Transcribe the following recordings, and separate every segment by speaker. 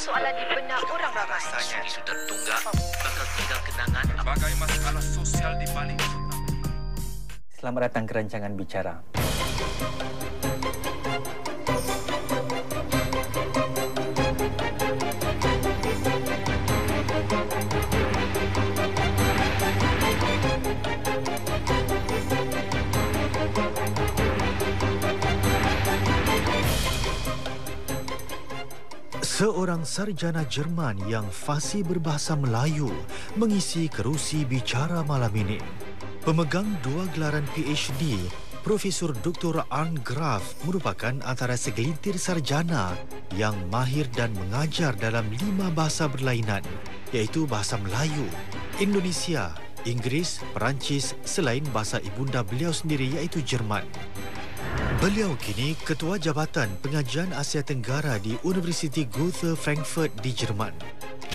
Speaker 1: soalan di benak orang ramai.
Speaker 2: Rasanya isu tertunggak bakal tinggal kenangan
Speaker 3: sebagai masalah sosial di balik.
Speaker 4: Selamat datang ke rancangan Bicara.
Speaker 5: Seorang sarjana Jerman yang fasih berbahasa Melayu mengisi kerusi bicara malam ini. Pemegang 2 gelaran PhD, Profesor Dr. Arndt Graf merupakan antara segelintir sarjana yang mahir dan mengajar dalam 5 bahasa berlainan, iaitu bahasa Melayu, Indonesia, Inggeris, Perancis selain bahasa ibunda beliau sendiri iaitu Jerman. Beliau kini Ketua Jabatan Pengajian Asia Tenggara di Universiti Goethe Frankfurt di Jerman.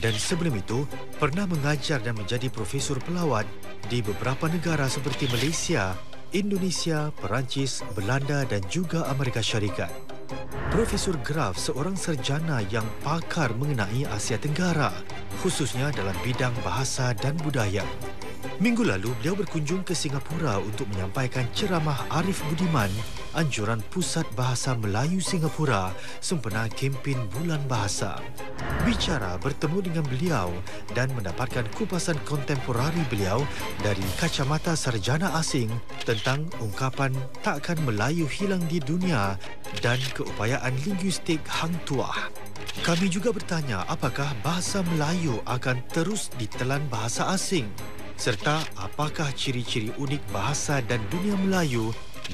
Speaker 5: Dan sebelum itu, pernah mengajar dan menjadi profesor pelawat di beberapa negara seperti Malaysia, Indonesia, Perancis, Belanda dan juga Amerika Syarikat. Profesor Graf seorang sarjana yang pakar mengenai Asia Tenggara, khususnya dalam bidang bahasa dan budaya. Minggu lalu, beliau berkunjung ke Singapura untuk menyampaikan ceramah Arif Budiman, anjuran Pusat Bahasa Melayu Singapura sempena kempen Bulan Bahasa. Bicara bertemu dengan beliau dan mendapatkan kupasan kontemporari beliau dari kacamata sarjana asing tentang ungkapan takkan Melayu hilang di dunia dan keupayaan linguistik Hang Tuah. Kami juga bertanya apakah bahasa Melayu akan terus ditelan bahasa asing serta apakah ciri-ciri unik bahasa dan dunia Melayu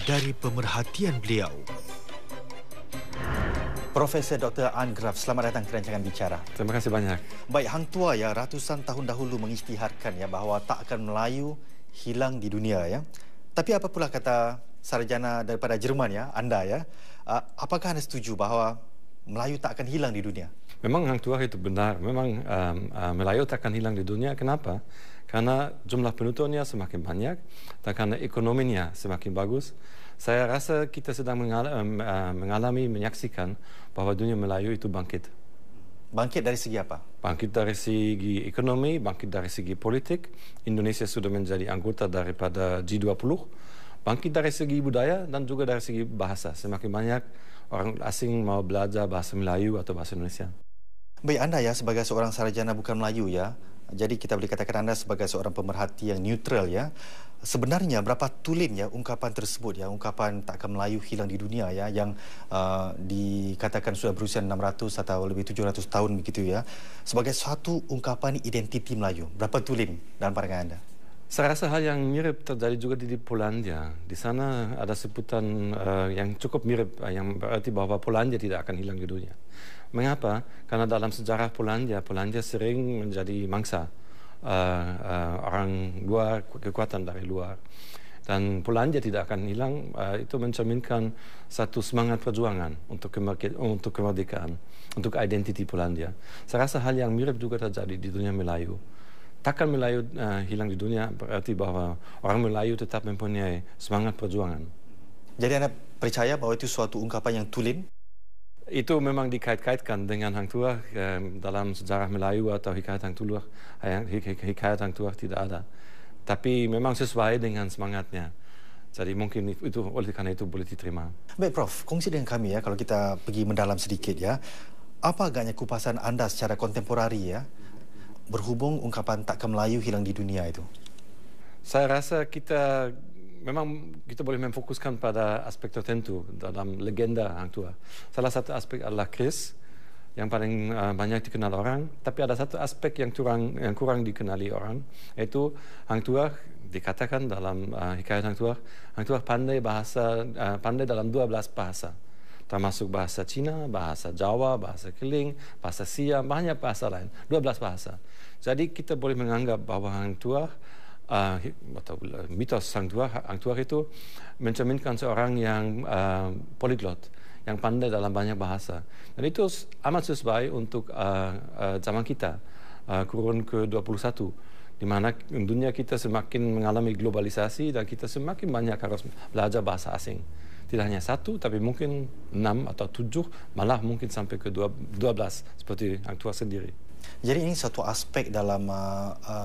Speaker 5: dari pemerhatian beliau.
Speaker 4: Profesor Dr. Arndt Graf, selamat datang ke rancangan Bicara.
Speaker 6: Terima kasih banyak.
Speaker 4: Baik, Hang Tuah ya ratusan tahun dahulu mengisytiharkan ya bahawa tak akan Melayu hilang di dunia ya. Tapi apa pula kata sarjana daripada Jerman ya, anda ya, apakah anda setuju bahawa Melayu tak akan hilang di dunia?
Speaker 6: Memang Hang Tuah itu benar. Memang Melayu tak akan hilang di dunia. Kenapa? Karena jumlah penduduknya semakin banyak dan karena ekonominya semakin bagus. Saya rasa kita sedang menyaksikan bahawa dunia Melayu itu bangkit.
Speaker 4: Bangkit dari segi apa?
Speaker 6: Bangkit dari segi ekonomi, bangkit dari segi politik. Indonesia sudah menjadi anggota daripada G20. Bangkit dari segi budaya dan juga dari segi bahasa. Semakin banyak orang asing mau belajar bahasa Melayu atau bahasa Indonesia.
Speaker 4: Baik, anda ya sebagai seorang sarjana bukan Melayu ya. Jadi kita boleh katakan anda sebagai seorang pemerhati yang neutral ya. Sebenarnya berapa tulen ya ungkapan tersebut ya, ungkapan takkan Melayu hilang di dunia ya yang dikatakan sudah berusia 600 atau lebih 700 tahun begitu ya. Sebagai satu ungkapan identiti Melayu, berapa tulen dalam pandangan anda?
Speaker 6: Saya rasa hal yang mirip terjadi juga di Polandia. Di sana ada sebutan yang cukup mirip, yang berarti bahawa Polandia tidak akan hilang di dunia. Mengapa? Karena dalam sejarah Polandia sering menjadi mangsa orang luar, kekuatan dari luar. Dan Polandia tidak akan hilang, itu mencerminkan satu semangat perjuangan untuk kemerdekaan, untuk identiti Polandia. Saya rasa hal yang mirip juga terjadi di dunia Melayu. Takkan Melayu hilang di dunia berarti bahawa orang Melayu tetap mempunyai semangat perjuangan. Jadi
Speaker 4: anda percaya bahawa itu suatu ungkapan yang tulen?
Speaker 6: Itu memang dikait-kaitkan dengan Hang Tuah dalam sejarah Melayu atau hikayat Hang Tuah. Hikayat Hang Tuah tidak ada. Tapi memang sesuai dengan semangatnya. Jadi mungkin itu oleh karena itu boleh diterima.
Speaker 4: Baik Prof, kongsi dengan kami ya kalau kita pergi mendalam sedikit ya. Apa agaknya kupasan anda secara kontemporari ya berhubung ungkapan takkan Melayu hilang di dunia itu?
Speaker 6: Saya rasa kita boleh memfokuskan pada aspek tertentu dalam legenda Hang Tuah. Salah satu aspek adalah keris yang paling banyak dikenal orang, tapi ada satu aspek yang kurang dikenali orang, yaitu Hang Tuah dikatakan dalam hikayat Hang Tuah pandai dalam 12 bahasa. Termasuk bahasa Cina, bahasa Jawa, bahasa Keling, bahasa Siam, banyak bahasa lain, 12 bahasa. Jadi kita boleh menganggap bahawa Hang Tuah atau mitos Hang Tuah itu mencerminkan seorang yang polyglot, yang pandai dalam banyak bahasa. Dan itu amat sesuai untuk zaman kita, kurun ke-21, di mana dunia kita semakin mengalami globalisasi dan kita semakin banyak harus belajar bahasa asing. Tidak hanya 1, tapi mungkin 6 atau 7, malah mungkin sampai ke 12 seperti Hang Tuah sendiri.
Speaker 4: Jadi ini satu aspek dalam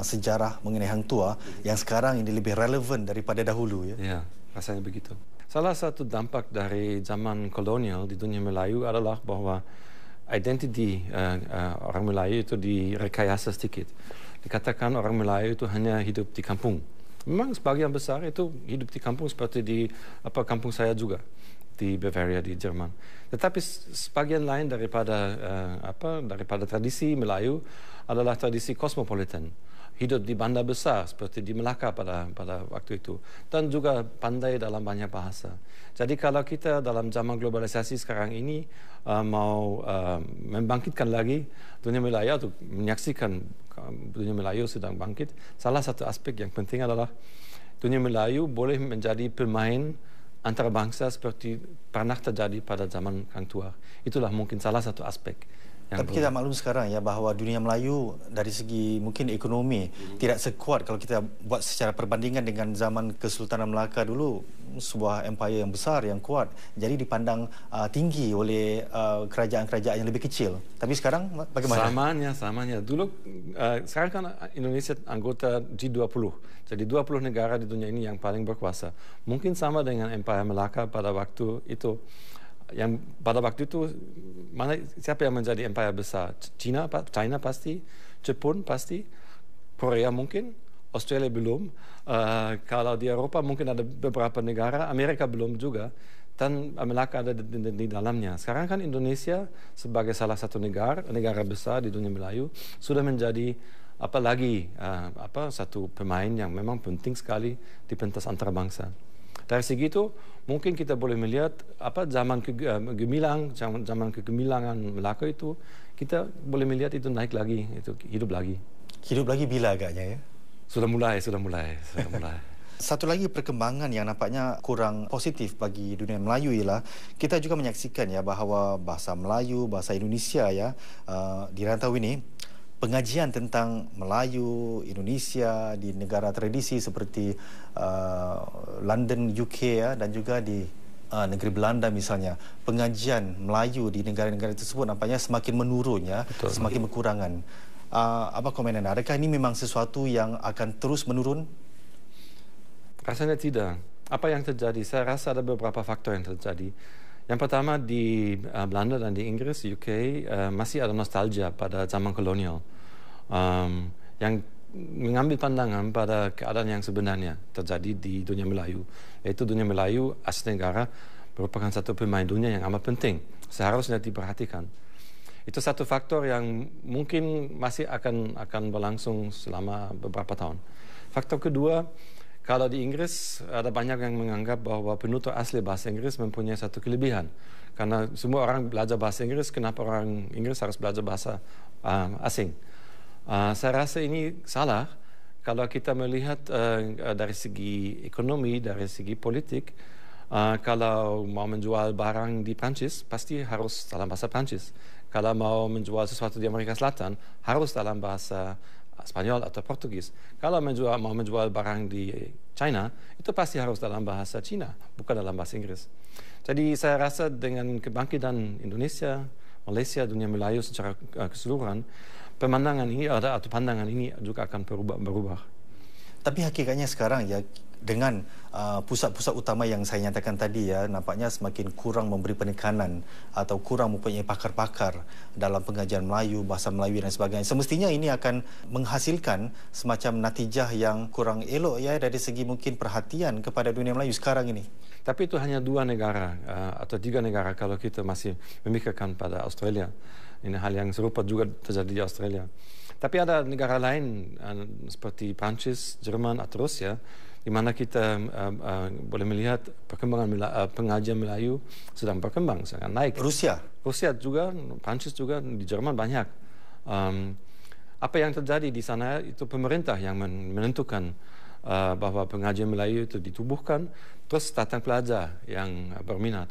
Speaker 4: sejarah mengenai Hang Tuah yang sekarang ini lebih relevan daripada dahulu ya.
Speaker 6: Ya, rasanya begitu. Salah satu dampak dari zaman kolonial di dunia Melayu adalah bahwa identiti orang Melayu itu direkayasa sedikit. Dikatakan orang Melayu itu hanya hidup di kampung. Memang sebagian besar itu hidup di kampung seperti di kampung saya juga di Bavaria di Jerman. Tetapi sebagian lain daripada tradisi Melayu adalah tradisi kosmopolitan. Hidup di bandar besar seperti di Melaka pada waktu itu, dan juga pandai dalam banyak bahasa. Jadi kalau kita dalam zaman globalisasi sekarang ini mau membangkitkan lagi dunia Melayu atau menyaksikan dunia Melayu sedang bangkit, salah satu aspek yang penting adalah dunia Melayu boleh menjadi pemain antarabangsa seperti pernah terjadi pada zaman Hang Tuah. Itulah mungkin salah satu aspek.
Speaker 4: Tapi kita maklum sekarang ya bahawa dunia Melayu dari segi mungkin ekonomi tidak sekuat kalau kita buat secara perbandingan dengan zaman Kesultanan Melaka dulu, sebuah empire yang besar yang kuat. Jadi dipandang tinggi oleh kerajaan-kerajaan yang lebih kecil. Tapi sekarang bagaimana?
Speaker 6: Samanya. Dulu sekarang kan Indonesia anggota G20. Jadi 20 negara di dunia ini yang paling berkuasa. Mungkin sama dengan empire Melaka pada waktu itu. Yang pada waktu itu siapa yang menjadi empire besar? China pasti, Jepun pasti, Korea mungkin, Australia belum. Kalau di Eropa mungkin ada beberapa negara, Amerika belum juga, dan Melaka ada di dalamnya. Sekarang kan Indonesia sebagai salah satu negara besar di dunia Melayu sudah menjadi satu pemain yang memang penting sekali di pentas antarabangsa. Dari segi itu mungkin kita boleh melihat zaman kegemilangan Melaka itu, kita boleh melihat itu naik lagi, itu hidup lagi.
Speaker 4: Hidup lagi bila agaknya ya?
Speaker 6: Sudah mulai.
Speaker 4: Satu lagi perkembangan yang nampaknya kurang positif bagi dunia Melayu ialah kita juga menyaksikan ya bahawa bahasa Melayu, bahasa Indonesia ya di rantau ini, pengajian tentang Melayu, Indonesia di negara tradisi seperti London, UK ya, dan juga di negeri Belanda misalnya, pengajian Melayu di negara-negara tersebut nampaknya semakin menurun ya, semakin berkurangan. Apa komen anda? Adakah ini memang sesuatu yang akan terus menurun?
Speaker 6: Rasanya tidak. Apa yang terjadi? Saya rasa ada beberapa faktor yang terjadi. Yang pertama, di Belanda dan di Inggris, UK, masih ada nostalgia pada zaman kolonial yang mengambil pandangan pada keadaan yang sebenarnya terjadi di dunia Melayu. Yaitu dunia Melayu, Asia Tenggara, merupakan satu pemain dunia yang amat penting. Seharusnya diperhatikan. Itu satu faktor yang mungkin masih akan berlangsung selama beberapa tahun. Faktor kedua, kalau di Inggris ada banyak yang menganggap bahwa penutur asli bahasa Inggris mempunyai satu kelebihan. Karena semua orang belajar bahasa Inggris, kenapa orang Inggris harus belajar bahasa asing? Saya rasa ini salah. Kalau kita melihat dari segi ekonomi, dari segi politik, kalau mau menjual barang di Prancis, pasti harus dalam bahasa Prancis. Kalau mau menjual sesuatu di Amerika Selatan, harus dalam bahasa Spanyol atau Portugis. Kalau mau menjual barang di China, itu pasti harus dalam bahasa Cina, bukan dalam bahasa Inggris. Jadi saya rasa dengan kebangkitan Indonesia, Malaysia, dunia Melayu secara keseluruhan, pandangan ini juga akan berubah.
Speaker 4: Tapi hakikatnya sekarang ya, dengan pusat-pusat utama yang saya nyatakan tadi ya, nampaknya semakin kurang memberi penekanan atau kurang mempunyai pakar-pakar dalam pengajian Melayu, bahasa Melayu dan sebagainya. Semestinya ini akan menghasilkan semacam natijah yang kurang elok ya dari segi mungkin perhatian kepada dunia Melayu sekarang ini.
Speaker 6: Tapi itu hanya 2 negara atau 3 negara kalau kita masih memikirkan pada Australia. Ini hal yang serupa juga terjadi di Australia. Tapi ada negara lain seperti Prancis, Jerman atau Rusia, di mana kita boleh melihat perkembangan pengajian Melayu sedang berkembang, sedang naik.
Speaker 4: Rusia
Speaker 6: juga, Prancis juga, di Jerman banyak. Apa yang terjadi di sana itu pemerintah yang menentukan bahwa pengajian Melayu itu ditubuhkan, terus datang pelajar yang berminat.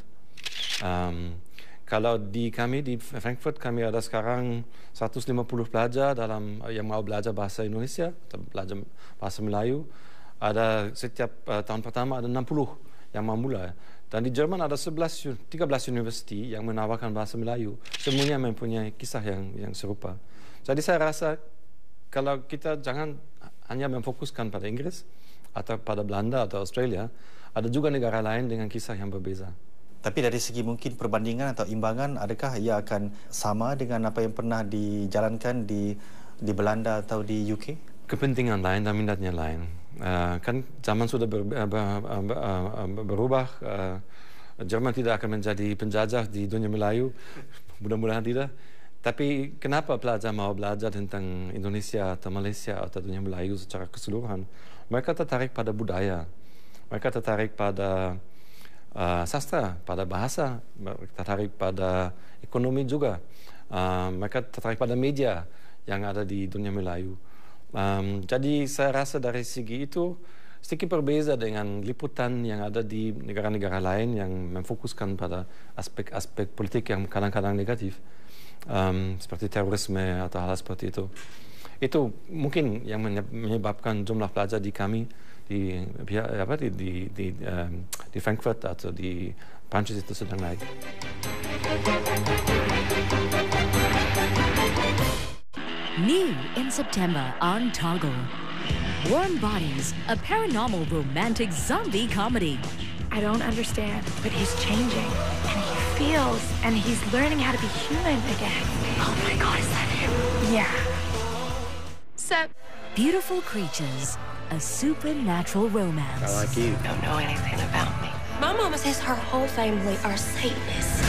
Speaker 6: Kalau di Frankfurt, kami ada sekarang 150 pelajar yang mau belajar bahasa Indonesia atau belajar bahasa Melayu. Ada setiap tahun pertama ada 60 yang mau mulai. Dan di Jerman ada 13 universiti yang menawarkan bahasa Melayu. Semuanya mempunyai kisah yang serupa. Jadi saya rasa kalau kita jangan hanya memfokuskan pada Inggris atau pada Belanda atau Australia, ada juga negara lain dengan kisah yang berbeza.
Speaker 4: Tapi dari segi mungkin perbandingan atau imbangan, adakah ia akan sama dengan apa yang pernah dijalankan di Belanda atau di UK?
Speaker 6: Kepentingan lain dan minatnya lain. Kan zaman sudah berubah. Jerman tidak akan menjadi penjajah di dunia Melayu, mudah-mudahan tidak. Tapi kenapa pelajar mau belajar tentang Indonesia atau Malaysia atau dunia Melayu secara keseluruhan? Mereka tertarik pada budaya, mereka tertarik pada sastra, pada bahasa, mereka tertarik pada ekonomi juga, mereka tertarik pada media yang ada di dunia Melayu. Jadi saya rasa dari segi itu sedikit berbeza dengan liputan yang ada di negara-negara lain yang memfokuskan pada aspek-aspek politik yang kadang-kadang negatif, seperti terorisme atau hal seperti itu. Itu mungkin yang menyebabkan jumlah pelajar di kami di Frankfurt atau di Prancis itu sedang naik.
Speaker 1: New in September on Toggle. Warm Bodies, a paranormal romantic zombie comedy.
Speaker 7: I don't understand, but he's changing. And he feels, and he's learning how to be human again.
Speaker 1: Oh my God, is that him?
Speaker 7: Yeah. So,
Speaker 1: Beautiful Creatures, a supernatural romance.
Speaker 8: I like you.
Speaker 7: don't know anything about me.
Speaker 9: My mama says her whole family are Satanists.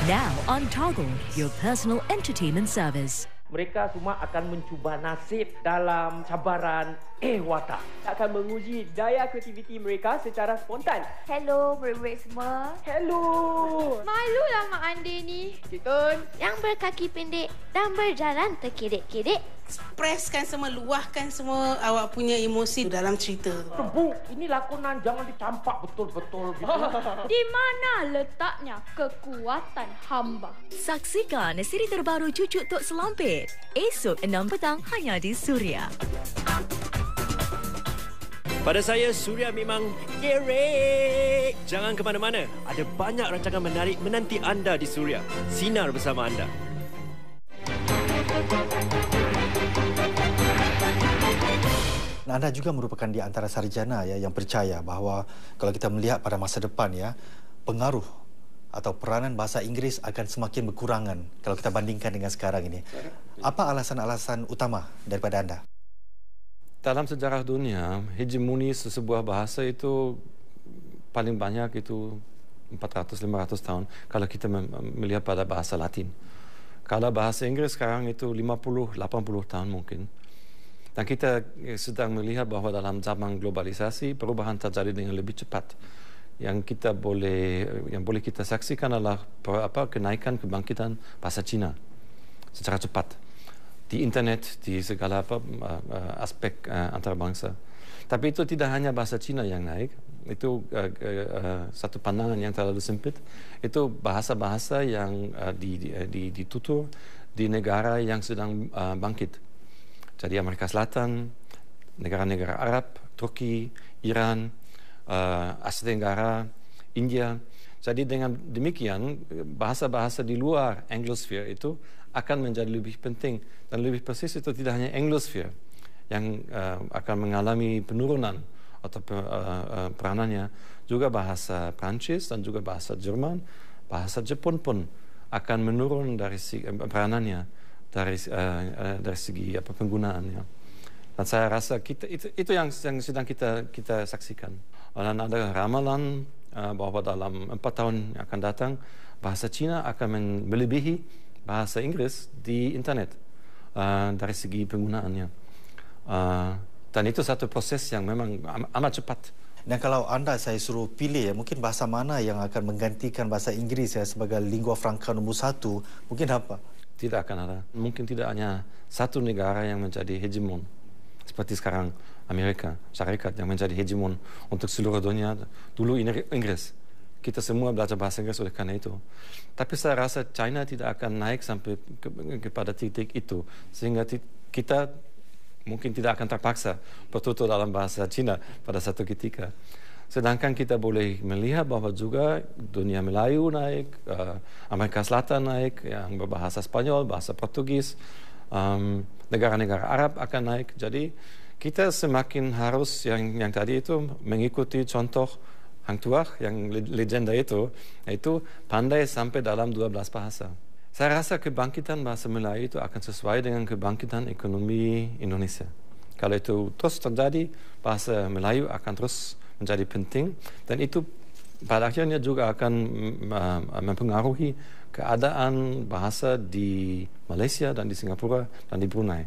Speaker 1: Now on Toggle, your personal entertainment service.
Speaker 8: Mereka semua akan mencuba nasib dalam cabaran watak. Akan menguji daya kreativiti mereka secara spontan.
Speaker 10: Hello, murid-murid semua.
Speaker 8: Hello.
Speaker 10: Malulah Mak Ande ni.
Speaker 8: Kitun.
Speaker 10: Yang berkaki pendek dan berjalan terkedek-kedek.
Speaker 9: Ekspreskan semua, luahkan semua awak punya emosi dalam cerita tu.
Speaker 8: Bu, ini lakonan jangan dicampak betul-betul gitu.
Speaker 10: Di mana letaknya kekuatan hamba?
Speaker 1: Saksikan siri terbaru Cucuk Tok Selampit. Esok 6 petang hanya di Suria.
Speaker 11: Pada saya, Suria memang gerik. Jangan ke mana-mana. Ada banyak rancangan menarik menanti anda di Suria. Sinar bersama anda.
Speaker 4: Anda juga merupakan di antara sarjana ya yang percaya bahawa kalau kita melihat pada masa depan ya, pengaruh atau peranan bahasa Inggeris akan semakin berkurangan kalau kita bandingkan dengan sekarang ini. Apa alasan-alasan utama daripada anda?
Speaker 6: Dalam sejarah dunia, hegemoni sesebuah bahasa itu paling banyak itu 400-500 tahun kalau kita melihat pada bahasa Latin. Kalau bahasa Inggris sekarang itu 50-80 tahun mungkin. Dan kita sedang melihat bahawa dalam zaman globalisasi perubahan terjadi dengan lebih cepat. Yang boleh kita saksikan adalah kenaikan kebangkitan bahasa Cina secara cepat di internet, di segala aspek antarabangsa. Tapi itu tidak hanya bahasa Cina yang naik, itu satu pandangan yang terlalu sempit. Itu bahasa-bahasa yang ditutur di negara yang sedang bangkit. Jadi Amerika Selatan, negara-negara Arab, Turki, Iran, Asia Tenggara, India. Jadi dengan demikian, bahasa-bahasa di luar Anglosphere itu akan menjadi lebih penting. Dan lebih persis itu tidak hanya Anglosphere yang akan mengalami penurunan atau peranannya. Juga bahasa Prancis dan juga bahasa Jerman, bahasa Jepun pun akan menurun dari peranannya. Dari segi penggunaannya. Dan saya rasa itu yang sedang kita saksikan. Dan ada ramalan bahawa dalam 4 tahun yang akan datang bahasa Cina akan melebihi bahasa Inggris di internet dari segi penggunaannya. Dan itu satu proses yang memang amat cepat.
Speaker 4: Dan kalau saya suruh pilih ya, mungkin bahasa mana yang akan menggantikan bahasa Inggeris ya sebagai lingua franca nombor 1, mungkin apa?
Speaker 6: Tidak akan ada. Mungkin tidak hanya satu negara yang menjadi hegemon. Seperti sekarang Amerika Syarikat yang menjadi hegemon untuk seluruh dunia. Dulu Inggris. Kita semua belajar bahasa Inggris oleh karena itu. Tapi saya rasa China tidak akan naik sampai kepada titik itu. Sehingga kita mungkin tidak akan terpaksa bertutur dalam bahasa Cina pada satu ketika. Sedangkan kita boleh melihat bahawa juga dunia Melayu naik, Amerika Selatan naik, yang berbahasa Spanyol, bahasa Portugis, negara-negara Arab akan naik. Jadi kita semakin harus yang tadi itu mengikuti contoh Hang Tuah yang legenda itu, yaitu pandai sampai dalam 12 bahasa. Saya rasa kebangkitan bahasa Melayu itu akan sesuai dengan kebangkitan ekonomi Indonesia. Kalau itu terus terjadi, bahasa Melayu akan terus menjadi penting, dan itu pada akhirnya juga akan mempengaruhi keadaan bahasa di Malaysia dan di Singapura dan di Brunei,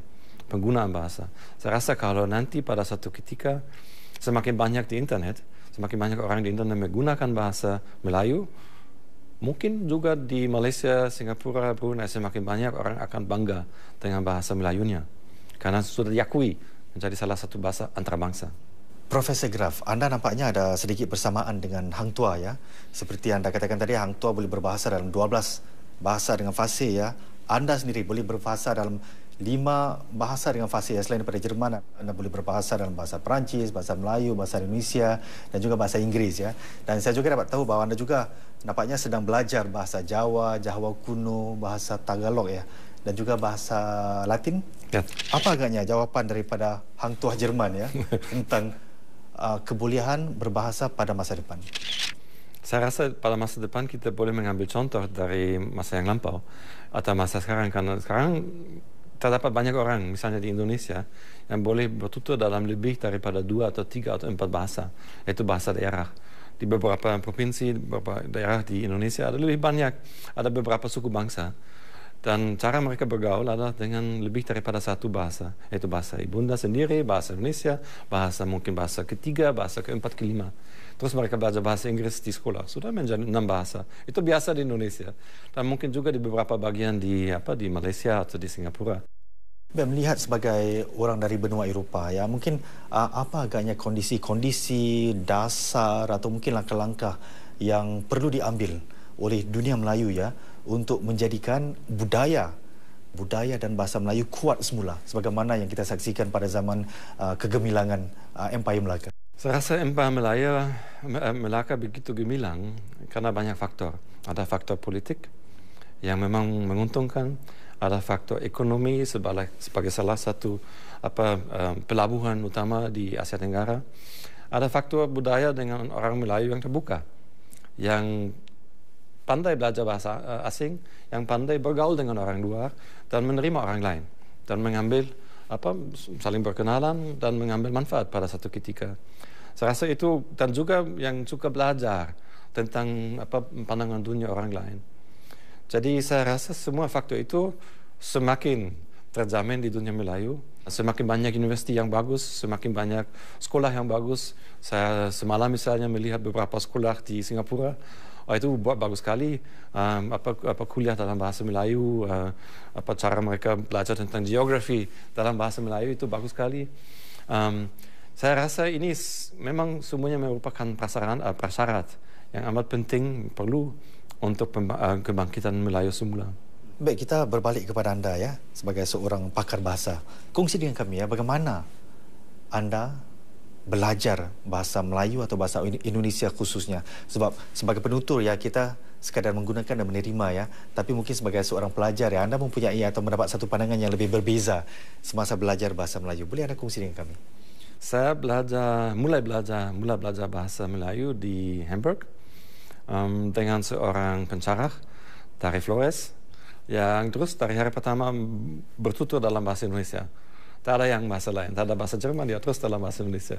Speaker 6: penggunaan bahasa. Saya rasa kalau nanti pada satu ketika semakin banyak di internet, semakin banyak orang di internet menggunakan bahasa Melayu, mungkin juga di Malaysia, Singapura, Brunei semakin banyak orang akan bangga dengan bahasa Melayunya, karena sudah diakui menjadi salah satu bahasa antarabangsa.
Speaker 4: Profesor Graf, anda nampaknya ada sedikit bersamaan dengan Hang Tuah ya. Seperti anda katakan tadi, Hang Tuah boleh berbahasa dalam 12 bahasa dengan fasih ya. Anda sendiri boleh berbahasa dalam 5 bahasa dengan fasih ya. Selain daripada Jerman, anda boleh berbahasa dalam bahasa Perancis, bahasa Melayu, bahasa Indonesia dan juga bahasa Inggeris ya. Dan saya juga dapat tahu bahawa anda juga nampaknya sedang belajar bahasa Jawa, Jawa kuno, bahasa Tagalog ya, dan juga bahasa Latin. Ya. Apa agaknya jawapan daripada Hang Tuah Jerman ya tentang kebolehan berbahasa pada masa depan?
Speaker 6: Saya rasa pada masa depan kita boleh mengambil contoh dari masa yang lampau atau masa sekarang, karena sekarang terdapat banyak orang, misalnya di Indonesia, yang boleh bertutur dalam lebih daripada 2 atau 3 atau 4 bahasa, yaitu bahasa daerah. Di beberapa provinsi, beberapa daerah di Indonesia ada lebih banyak, ada beberapa suku bangsa. Dan cara mereka bergaul adalah dengan lebih daripada 1 bahasa, yaitu bahasa ibunda sendiri, bahasa Indonesia, mungkin bahasa ketiga, bahasa keempat, kelima. Terus mereka belajar bahasa Inggris di sekolah, sudah menjadi 6 bahasa. Itu biasa di Indonesia, dan mungkin juga di beberapa bagian di Malaysia atau di Singapura.
Speaker 4: Melihat sebagai orang dari benua Eropah, ya mungkin apa agaknya kondisi-kondisi dasar atau mungkin langkah-langkah yang perlu diambil oleh dunia Melayu ya, untuk menjadikan budaya dan bahasa Melayu kuat semula sebagaimana yang kita saksikan pada zaman kegemilangan Empayar Melaka.
Speaker 6: Saya rasa Empayar Melaka begitu gemilang karena banyak faktor. Ada faktor politik yang memang menguntungkan, ada faktor ekonomi sebagai salah satu pelabuhan utama di Asia Tenggara. Ada faktor budaya dengan orang Melayu yang terbuka, yang pandai belajar bahasa asing, yang pandai bergaul dengan orang luar dan menerima orang lain dan mengambil saling berkenalan dan mengambil manfaat pada satu ketika. Saya rasa itu, dan juga yang suka belajar tentang pandangan dunia orang lain. Jadi saya rasa semua faktor itu semakin terjamin di dunia Melayu. Semakin banyak universiti yang bagus, semakin banyak sekolah yang bagus. Saya semalam misalnya melihat beberapa sekolah di Singapura. Itu bagus sekali, kuliah dalam bahasa Melayu, cara mereka belajar tentang geografi dalam bahasa Melayu itu bagus sekali. Saya rasa ini memang semuanya merupakan prasyarat yang amat penting perlu untuk kebangkitan Melayu semula.
Speaker 4: Baik, kita berbalik kepada anda ya, sebagai seorang pakar bahasa. Kongsi dengan kami ya, bagaimana anda belajar bahasa Melayu atau bahasa Indonesia khususnya. Sebab sebagai penutur ya, kita sekadar menggunakan dan menerima ya, tapi mungkin sebagai seorang pelajar ya, anda mempunyai atau mendapat satu pandangan yang lebih berbeza semasa belajar bahasa Melayu. Boleh anda kongsi dengan kami?
Speaker 6: Saya mulai belajar bahasa Melayu di Hamburg dengan seorang pencarah dari Flores yang terus dari hari pertama bertutur dalam bahasa Indonesia. Tak ada yang bahasa lain, tak ada bahasa Jerman, dia terus dalam bahasa Indonesia.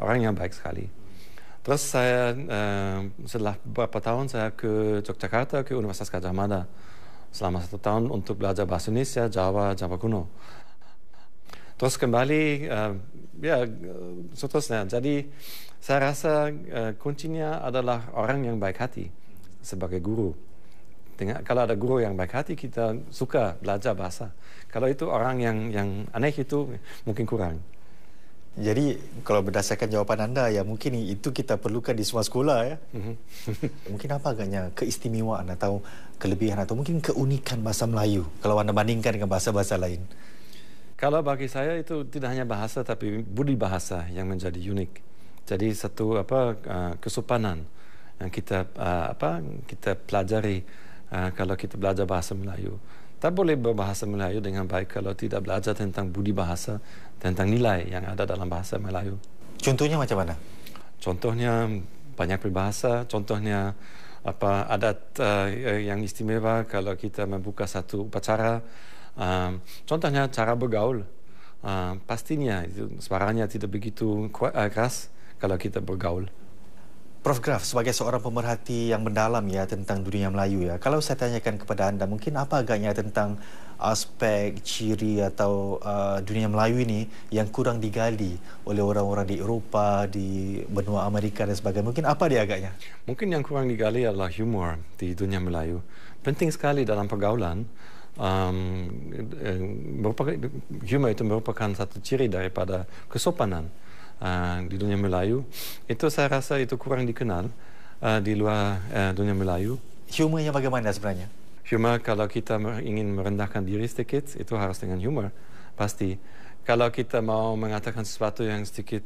Speaker 6: Orang yang baik sekali. Terus saya setelah beberapa tahun saya ke Yogyakarta, ke Universitas Gadjah Mada selama 1 tahun untuk belajar bahasa Indonesia, Jawa kuno. Terus kembali, seterusnya. Jadi saya rasa kuncinya adalah orang yang baik hati sebagai guru. Kalau ada guru yang baik hati, kita suka belajar bahasa. Kalau itu orang yang aneh itu mungkin kurang.
Speaker 4: Jadi kalau berdasarkan jawaban anda ya, mungkin itu kita perlukan di semua sekolah ya. Mungkin apa agaknya keistimewaan atau kelebihan atau mungkin keunikan bahasa Melayu kalau anda bandingkan dengan bahasa-bahasa lain?
Speaker 6: Kalau bagi saya itu tidak hanya bahasa tapi budi bahasa yang menjadi unik. Jadi satu kesopanan yang kita kita pelajari kalau kita belajar bahasa Melayu. Tak boleh berbahasa Melayu dengan baik kalau tidak belajar tentang budi bahasa, tentang nilai yang ada dalam bahasa Melayu.
Speaker 4: Contohnya macam mana? Contohnya
Speaker 6: banyak berbahasa, contohnya adat yang istimewa kalau kita membuka satu upacara. Contohnya cara bergaul. Pastinya suaranya tidak begitu keras kalau kita bergaul.
Speaker 4: Prof Graf, sebagai seorang pemerhati yang mendalam ya tentang dunia Melayu ya, kalau saya tanyakan kepada anda, mungkin apa agaknya tentang aspek ciri atau dunia Melayu ini yang kurang digali oleh orang-orang di Eropah, di benua Amerika dan sebagainya? Mungkin apa dia agaknya?
Speaker 6: Mungkin yang kurang digali adalah humor di dunia Melayu. Penting sekali dalam pergaulan. Humor itu merupakan satu ciri daripada kesopanan di dunia Melayu. Itu saya rasa itu kurang dikenal di luar dunia Melayu.
Speaker 4: Humornya bagaimana sebenarnya?
Speaker 6: Humor, kalau kita ingin merendahkan diri sedikit, itu harus dengan humor, pasti. Kalau kita mau mengatakan sesuatu yang sedikit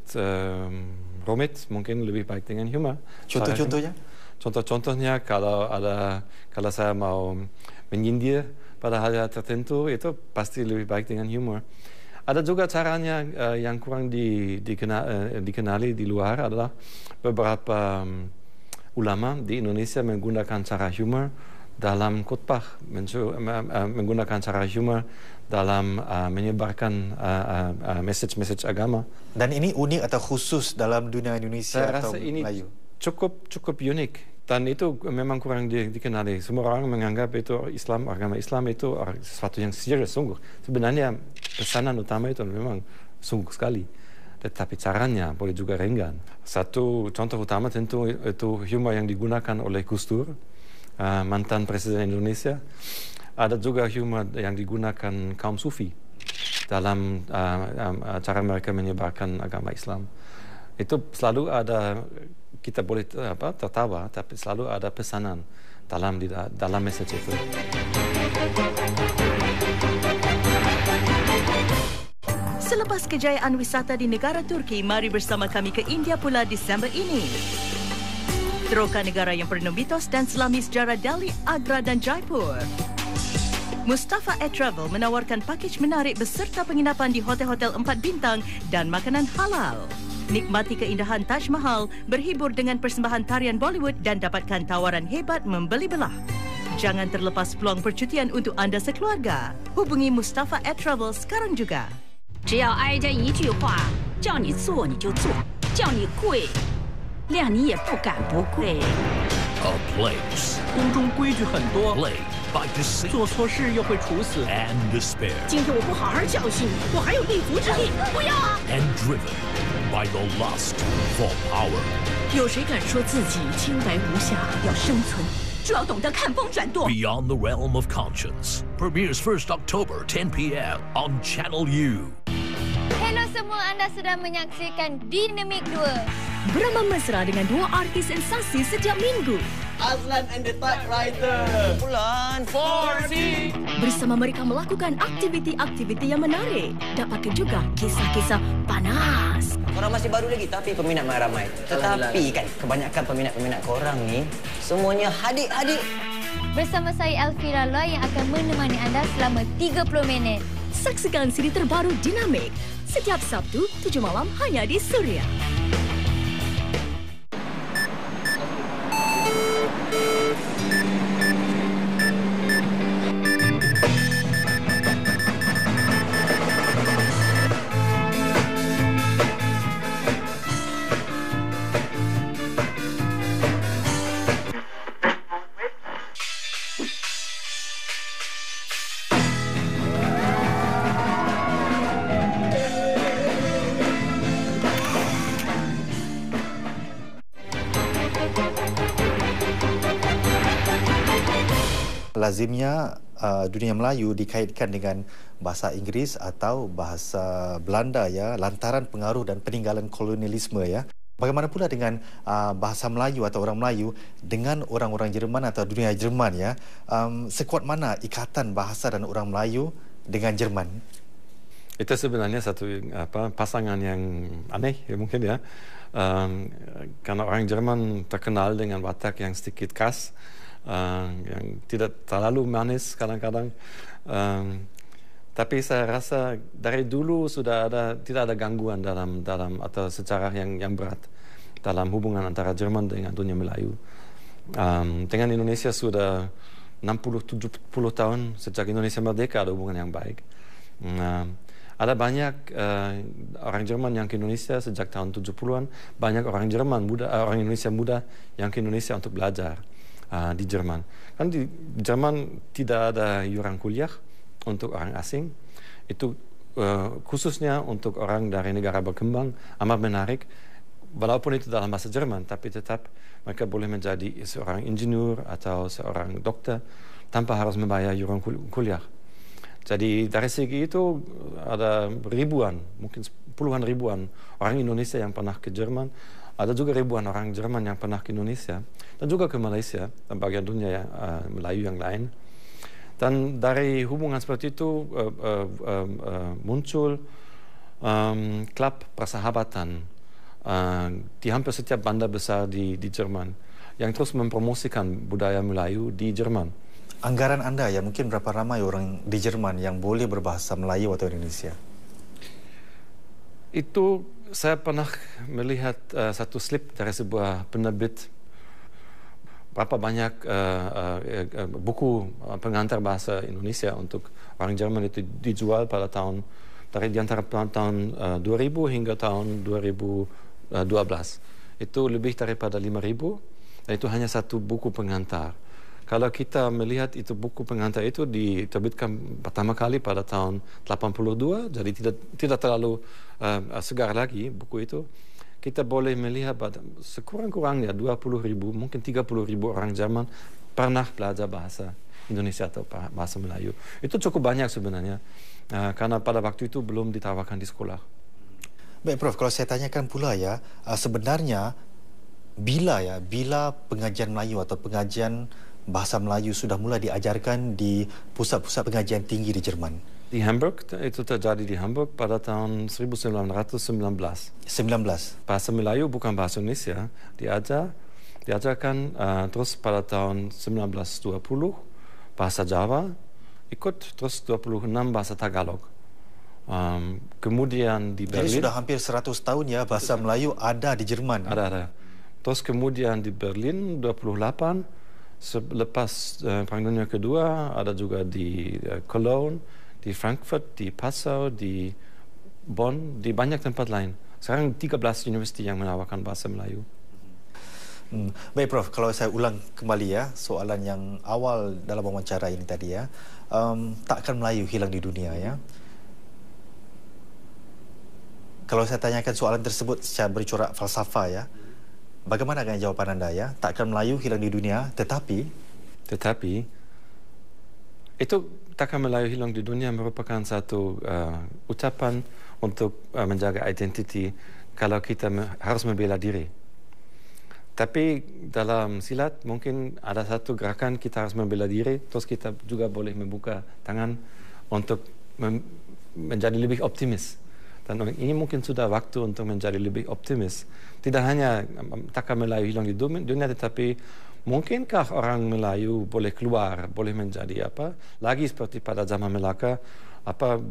Speaker 6: rumit, mungkin lebih baik dengan humor.
Speaker 4: Contoh-contohnya?
Speaker 6: Contoh-contohnya kalau saya mau menyindir pada hal tertentu, itu pasti lebih baik dengan humor. Ada juga caranya yang kurang dikenali di luar adalah beberapa ulama di Indonesia menggunakan cara humor dalam khotbah, menggunakan cara humor dalam menyebarkan message agama.
Speaker 4: Dan ini unik atau khusus dalam dunia Indonesia
Speaker 6: saya
Speaker 4: atau
Speaker 6: rasa ini
Speaker 4: Melayu?
Speaker 6: Cukup unik. Dan itu memang kurang dikenali. Semua orang menganggap itu agama Islam itu sesuatu yang serius, sungguh. Sebenarnya pesanan utama itu memang sungguh sekali. Tetapi caranya boleh juga ringan. Satu contoh utama tentu itu humor yang digunakan oleh Gus Dur, mantan Presiden Indonesia. Ada juga humor yang digunakan kaum Sufi dalam cara mereka menyebarkan agama Islam. Itu selalu ada, kita boleh tertawa, tapi selalu ada pesanan dalam message itu.
Speaker 12: Selepas kejayaan wisata di negara Turki, mari bersama kami ke India pula Disember ini. Teroka negara yang penuh mitos dan selami sejarah Delhi, Agra dan Jaipur. Mustafa Air Travel menawarkan pakej menarik beserta penginapan di hotel-hotel 4 bintang dan makanan halal. Nikmati keindahan Taj Mahal, berhibur dengan persembahan tarian Bollywood dan dapatkan tawaran hebat membeli belah. Jangan terlepas peluang percutian untuk anda sekeluarga. Hubungi Mustafa Air Travel sekarang juga.
Speaker 13: 只要挨着一句话，叫你做你就做，叫你跪，谅你也不敢不跪。
Speaker 14: A place.
Speaker 15: 宫中规矩很多。
Speaker 14: Plagued by deceit
Speaker 15: 做错事又会处死。
Speaker 14: and despair.
Speaker 15: 今天我不好好教训你，我还有立足之地。不要啊！
Speaker 14: And driven by the lust for power.
Speaker 16: 有谁敢说自己清白无瑕？要生存，就要懂得看风转舵。
Speaker 14: Beyond the realm of conscience. Premieres 1st October 10 p.m. on Channel U.
Speaker 10: Hello semua, anda sedang menyaksikan Dinamik 2.
Speaker 12: Beramah mesra dengan dua artis sensasi setiap minggu.
Speaker 17: Azlan and the Typewriter. Bulan 4C.
Speaker 12: Bersama mereka melakukan aktiviti-aktiviti yang menarik. Dapatkan juga kisah-kisah panas.
Speaker 17: Korang masih baru lagi tapi peminat ramai. Tetapi kan kebanyakan peminat-peminat korang ni semuanya hadik-hadik.
Speaker 10: Bersama saya Elvira Loy yang akan menemani anda selama 30 minit.
Speaker 12: Saksikan siri terbaru Dinamik setiap Sabtu 7 malam hanya di Suria.
Speaker 4: Lazimnya dunia Melayu dikaitkan dengan bahasa Inggeris atau bahasa Belanda ya, lantaran pengaruh dan peninggalan kolonialisme ya. Bagaimana pula dengan bahasa Melayu atau orang Melayu dengan orang-orang Jerman atau dunia Jerman ya? Sekuat mana ikatan bahasa dan orang Melayu dengan Jerman?
Speaker 6: Itu sebenarnya satu pasangan yang aneh ya, mungkin ya. Karena orang Jerman terkenal dengan watak yang sedikit keras, yang tidak terlalu manis kadang-kadang. Tapi saya rasa dari dulu tidak ada gangguan dalam atau secara yang berat dalam hubungan antara Jerman dengan dunia Melayu. Dengan Indonesia sudah 60-70 tahun sejak Indonesia merdeka ada hubungan yang baik. Ada banyak orang Jerman yang ke Indonesia sejak tahun 70-an, banyak orang Indonesia muda yang ke Indonesia untuk belajar di Jerman. Kan di Jerman tidak ada iuran kuliah untuk orang asing. Itu khususnya untuk orang dari negara berkembang amat menarik. Walaupun itu dalam bahasa Jerman, tapi tetap mereka boleh menjadi seorang insinyur atau seorang dokter tanpa harus membayar iuran kuliah. Jadi dari segi itu ada ribuan, mungkin puluhan ribuan orang Indonesia yang pernah ke Jerman. Ada juga ribuan orang Jerman yang pernah ke Indonesia dan juga ke Malaysia dan bagian dunia Melayu yang lain. Dan dari hubungan seperti itu muncul klub persahabatan di hampir setiap bandar besar di Jerman yang terus mempromosikan budaya Melayu di Jerman.
Speaker 4: Anggaran Anda ya, mungkin berapa ramai orang di Jerman yang boleh berbahasa Melayu atau Indonesia?
Speaker 6: Itu saya pernah melihat satu slip dari sebuah penerbit berapa banyak buku pengantar bahasa Indonesia untuk orang Jerman itu dijual pada tahun di antara tahun 2000 hingga tahun 2012. Itu lebih daripada 5.000 dan itu hanya satu buku pengantar. Kalau kita melihat itu buku pengantar itu diterbitkan pertama kali pada tahun 82, jadi tidak terlalu segar lagi buku itu. Kita boleh melihat sekurang-kurangnya 20.000, mungkin 30.000 orang Jerman pernah belajar bahasa Indonesia atau bahasa Melayu. Itu cukup banyak sebenarnya, karena pada waktu itu belum ditawarkan di sekolah.
Speaker 4: Baik Prof, kalau saya tanyakan pula ya, sebenarnya bila pengajian Melayu atau pengajian bahasa Melayu sudah mulai diajarkan di pusat-pusat pengajian tinggi di Jerman?
Speaker 6: Di Hamburg, itu terjadi di Hamburg pada tahun 1919. Bahasa Melayu bukan bahasa Indonesia, diajarkan terus pada tahun 1920, bahasa Jawa, ikut terus 26 bahasa Tagalog. Kemudian di Berlin...
Speaker 4: Jadi sudah hampir 100 tahun ya bahasa Melayu ada di Jerman?
Speaker 6: Ada. Terus kemudian di Berlin 28, selepas Perang Dunia Kedua, ada juga di Cologne, di Frankfurt, di Passau, di Bonn, di banyak tempat lain. Sekarang 13 universiti yang menawarkan bahasa Melayu.
Speaker 4: Baik Prof, kalau saya ulang kembali ya soalan yang awal dalam wawancara ini tadi ya, takkan Melayu hilang di dunia ya? Kalau saya tanyakan soalan tersebut secara bercorak falsafah ya, bagaimana dengan jawaban Anda ya? Takkan Melayu hilang di dunia, tetapi itu takkan Melayu hilang di dunia merupakan satu ucapan untuk menjaga identiti kalau kita harus membela diri. Tapi dalam silat mungkin ada satu gerakan kita harus membela diri, terus kita juga boleh membuka tangan untuk menjadi lebih optimis. Dan ini mungkin sudah waktu untuk menjadi lebih optimis. Tidak hanya takkan Melayu hilang di dunia, tetapi mungkinkah orang Melayu boleh keluar, boleh menjadi lagi seperti pada zaman Melaka,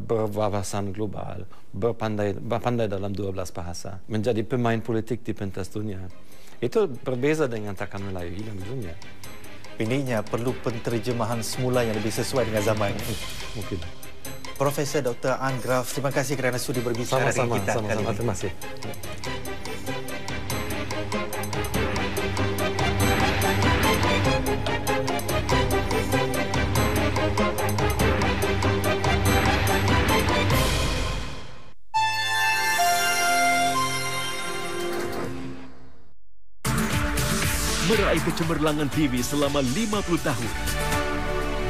Speaker 4: berwawasan global, berpandai dalam 12 bahasa, menjadi pemain politik di pentas dunia. Itu berbeza dengan takkan Melayu hilang di dunia. Ininya perlu penterjemahan semula yang lebih sesuai dengan zaman.
Speaker 6: Mungkin.
Speaker 4: Profesor Dr. An Graf, terima kasih kerana sudi berbicara dengan kita.
Speaker 6: Sama-sama, terima kasih.
Speaker 11: Meraih kecemerlangan TV selama 50 tahun.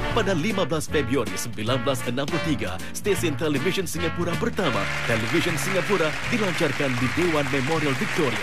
Speaker 11: Pada 15 Februari 1963, stesen televisyen Singapura pertama, Television Singapura, dilancarkan di Dewan Memorial Victoria.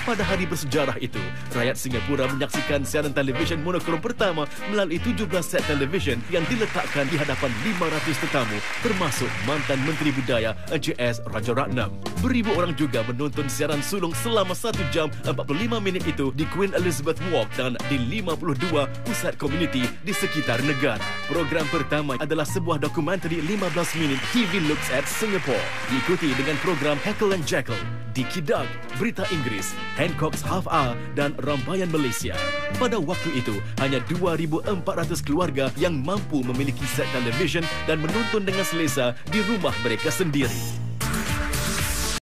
Speaker 18: Pada hari bersejarah itu, rakyat Singapura menyaksikan siaran televisyen monokrom pertama melalui 17 set televisyen yang diletakkan di hadapan 500 tetamu, termasuk mantan Menteri Budaya Encik S. Rajaratnam. Beribu orang juga menonton siaran sulung selama 1 jam 45 minit itu di Queen Elizabeth Walk dan di 52 pusat komuniti di sekitar negara. Program pertama adalah sebuah dokumentari 15 minit TV Looks at Singapore, diikuti dengan program Heckle and Jekyll, Dikki Duk, Berita Inggeris, Hancock's Half Hour dan Rambaian Malaysia. Pada waktu itu, hanya 2,400 keluarga yang mampu memiliki set televisyen dan menonton dengan selesa di rumah mereka sendiri.